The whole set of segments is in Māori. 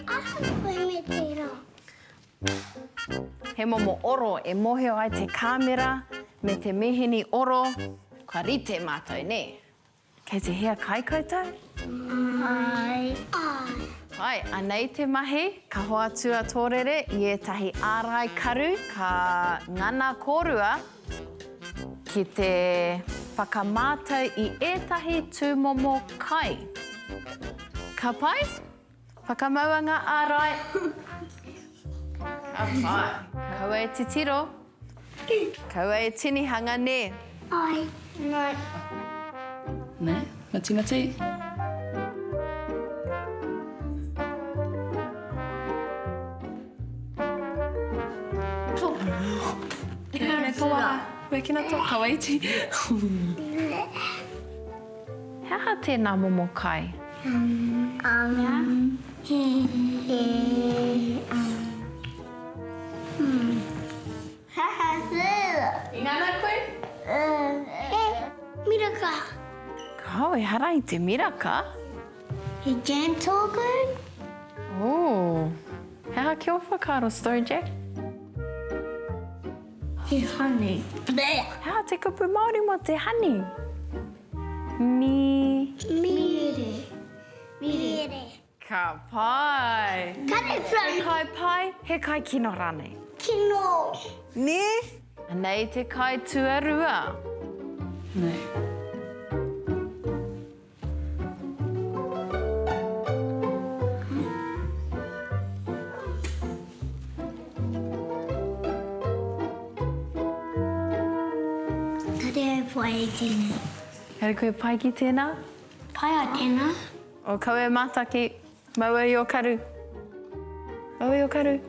Koe me te rā. He momo oro e moheo ai te kāmera me te mihini oro. Ka rite mātou, ne? Kei te hea kai koutou? Ai. Ai, anei te mahi, ka hoa tua tōrere i ētahi ārai karu, ka ngana kōrua ki te whakamātau i ētahi tūmomo kai. Ka pai? Whakamauanga ārai. Ka pai. Kaua e titiro. Kaua e tinihanga, ne? Ai. Nai. Ne, mati mati. Ne toa, wekina tō kawaiti. Hea tēnā momo kai? I ngana koe? Miraka. Kau e hara i te miraka? He jam tōku. Oh, hea kia o whakaaro, Story Jack? He honey. Hea te kupu Māori mo te honey. Mi... Mire. Mire. Ka pai. Kare He from kai pai, he kai kino rane. Kino. Ne? Anei te kai tuarua. Ne. Kare ai poe e tēnā. Hei koe pai ki tēnā? Pai a tēnā. O kau e mātaki, maua i o karu. Maua i o karu.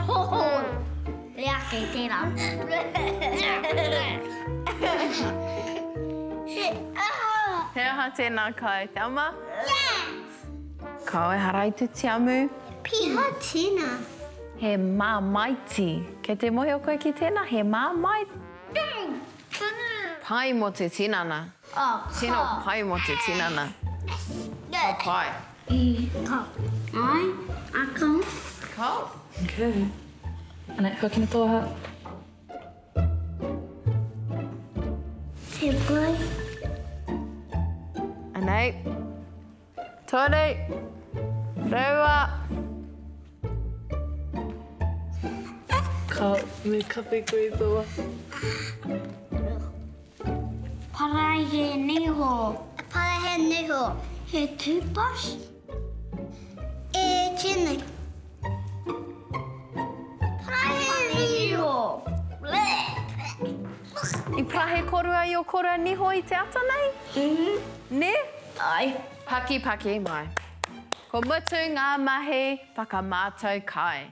Hoho. Rea kei tēnā. He aha tēnā kai, te ama? Kau e harai te tiamu. Piha tēnā. He māmaiti. Kei te mohi o koe ki tēnā, he māmaiti. Pai mo te tinana. Tino pai mo te tinana. Pai. Kau. Ai. Akau. Kau. Okay. Ana, hukina tō ha. Te pai. Anei. Tōrei. Rewa. Ka me kape koe tōa. Parai he neho. Parai he neho. He toothbrush. E tēnei. Parai he neho. I prahe korua i o korua niho i te ata nei? Ne? Ai. Paki paki mai. Ko mutu ngā mahi whakamātau kai.